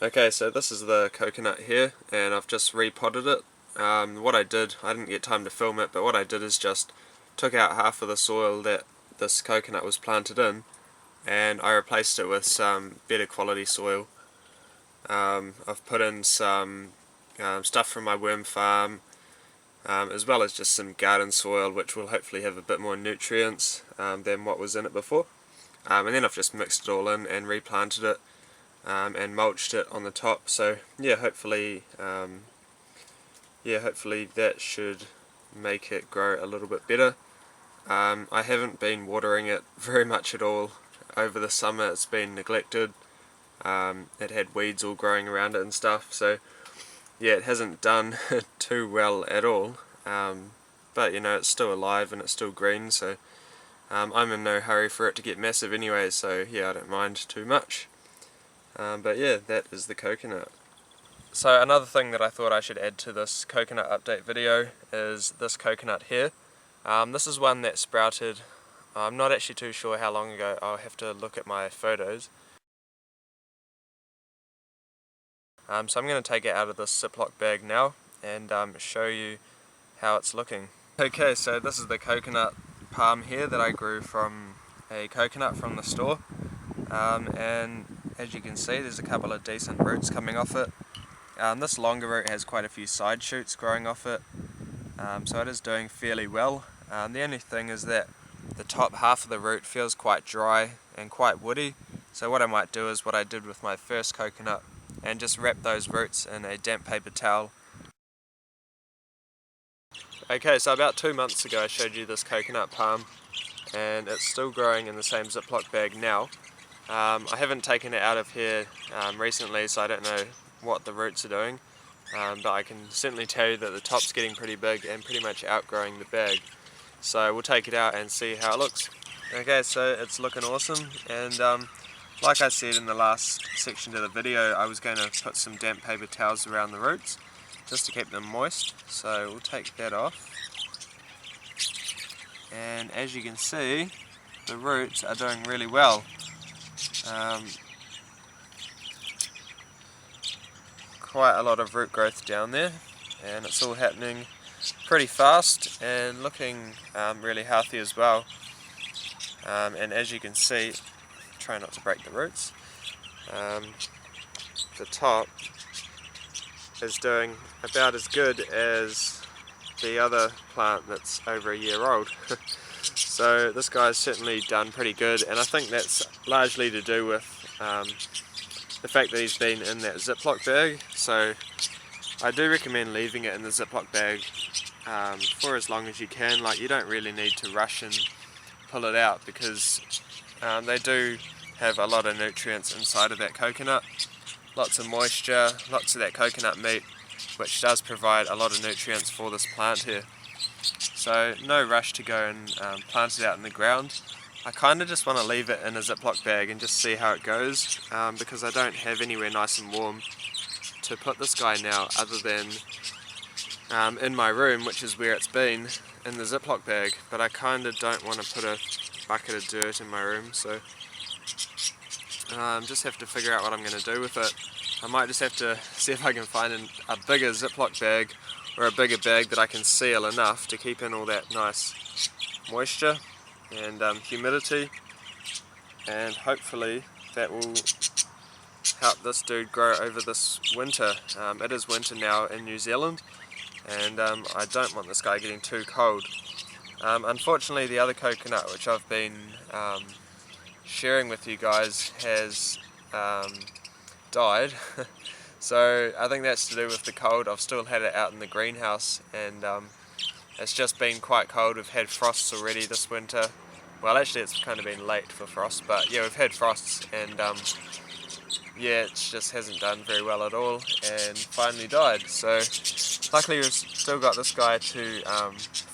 Okay, so this is the coconut here, and I've just repotted it. What I didn't get time to film it, but what I did is just took out half of the soil that this coconut was planted in, and I replaced it with some better quality soil. I've put in some stuff from my worm farm, as well as just some garden soil, which will hopefully have a bit more nutrients than what was in it before. And then I've just mixed it all in and replanted it. And mulched it on the top. So yeah, hopefully that should make it grow a little bit better. I haven't been watering it very much at all over the summer. It's been neglected. It had weeds all growing around it and stuff. So yeah, it hasn't done too well at all. But you know, it's still alive and it's still green. So I'm in no hurry for it to get massive anyway. So yeah, I don't mind too much. But yeah, that is the coconut. So another thing that I thought I should add to this coconut update video is this coconut here. This is one that sprouted, I'm not actually too sure how long ago. I'll have to look at my photos. So I'm going to take it out of this Ziploc bag now and show you how it's looking. Okay, so this is the coconut palm here that I grew from a coconut from the store. And as you can see, there's a couple of decent roots coming off it. This longer root has quite a few side shoots growing off it, so it is doing fairly well. The only thing is that the top half of the root feels quite dry and quite woody, so what I might do is what I did with my first coconut and just wrap those roots in a damp paper towel. Okay, so about 2 months ago I showed you this coconut palm, and it's still growing in the same Ziploc bag now. I haven't taken it out of here recently, so I don't know what the roots are doing, but I can certainly tell you that the top's getting pretty big and pretty much outgrowing the bag. So we'll take it out and see how it looks. Okay, so it's looking awesome, and like I said in the last section of the video, I was going to put some damp paper towels around the roots just to keep them moist, so we'll take that off. And as you can see, the roots are doing really well. Quite a lot of root growth down there, and it's all happening pretty fast and looking really healthy as well. And as you can see, try not to break the roots, the top is doing about as good as the other plant that's over a year old. So this guy's certainly done pretty good, and I think that's largely to do with the fact that he's been in that Ziploc bag. So I do recommend leaving it in the Ziploc bag for as long as you can. Like, you don't really need to rush and pull it out, because they do have a lot of nutrients inside of that coconut. Lots of moisture, lots of that coconut meat, which does provide a lot of nutrients for this plant here. So no rush to go and plant it out in the ground. I kind of just want to leave it in a Ziploc bag and just see how it goes, because I don't have anywhere nice and warm to put this guy now other than in my room, which is where it's been, in the Ziploc bag. But I kind of don't want to put a bucket of dirt in my room, so just have to figure out what I'm going to do with it. I might just have to see if I can find a bigger Ziploc bag, or a bigger bag that I can seal enough to keep in all that nice moisture and humidity, and hopefully that will help this dude grow over this winter. It is winter now in New Zealand, and I don't want this guy getting too cold. Unfortunately, the other coconut which I've been sharing with you guys has died. So I think that's to do with the cold. I've still had it out in the greenhouse, and it's just been quite cold. We've had frosts already this winter. Well, actually it's kind of been late for frost, but yeah, we've had frosts, and yeah, it just hasn't done very well at all and finally died. So luckily we've still got this guy to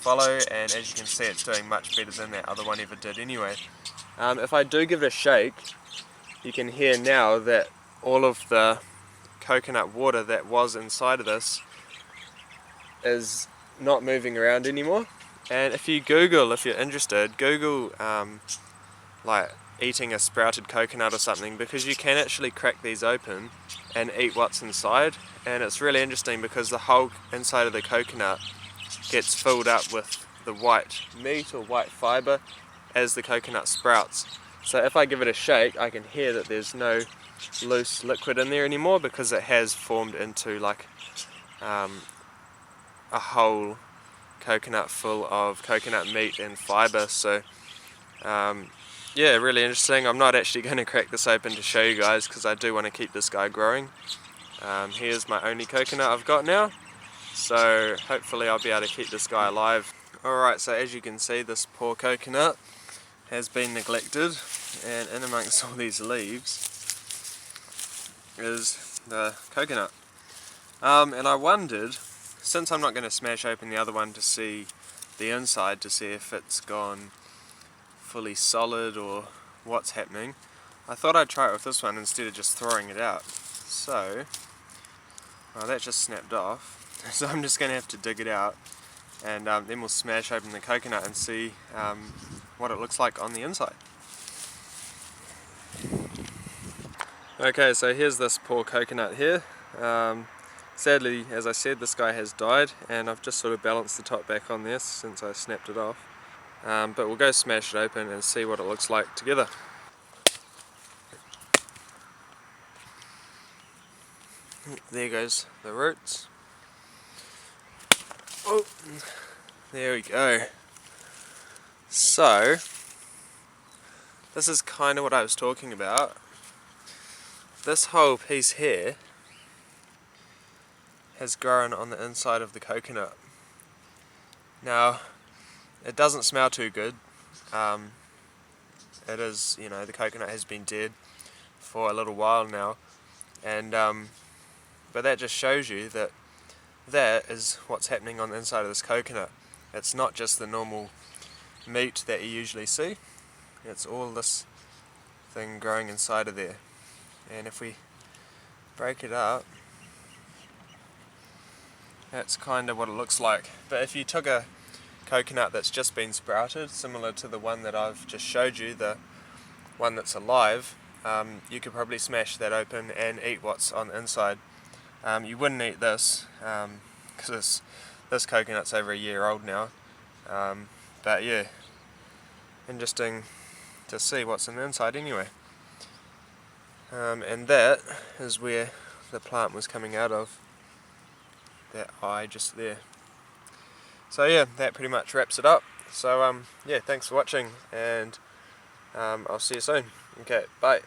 follow, and as you can see, it's doing much better than that other one ever did anyway. If I do give it a shake, you can hear now that all of the coconut water that was inside of this is not moving around anymore. And if you Google, if you're interested, Google like eating a sprouted coconut or something, because you can actually crack these open and eat what's inside, and it's really interesting because the whole inside of the coconut gets filled up with the white meat or white fibre as the coconut sprouts. So if I give it a shake, I can hear that there's no loose liquid in there anymore, because it has formed into like a whole coconut full of coconut meat and fibre. So yeah, really interesting. I'm not actually going to crack this open to show you guys because I do want to keep this guy growing. Here's my only coconut I've got now, so hopefully I'll be able to keep this guy alive. Alright, so as you can see, this poor coconut has been neglected, and in amongst all these leaves is the coconut. And I wondered, since I'm not going to smash open the other one to see the inside, to see if it's gone fully solid or what's happening, I thought I'd try it with this one instead of just throwing it out. So, well, that just snapped off, so I'm just going to have to dig it out, and then we'll smash open the coconut and see what it looks like on the inside. Okay, so here's this poor coconut here. Sadly, as I said, this guy has died, and I've just sort of balanced the top back on this since I snapped it off. But we'll go smash it open and see what it looks like together. There goes the roots. Oh, there we go. So, this is kind of what I was talking about. This whole piece here has grown on the inside of the coconut. Now, it doesn't smell too good. It is, you know, the coconut has been dead for a little while now, and but that just shows you that that is what's happening on the inside of this coconut. It's not just the normal meat that you usually see. It's all this thing growing inside of there. And if we break it up, that's kind of what it looks like. But if you took a coconut that's just been sprouted, similar to the one that I've just showed you, the one that's alive, you could probably smash that open and eat what's on the inside. You wouldn't eat this because this coconut's over a year old now, but yeah, interesting to see what's in the inside anyway. And that is where the plant was coming out of, that eye just there. So yeah, that pretty much wraps it up. So yeah, thanks for watching, and I'll see you soon. Okay, bye.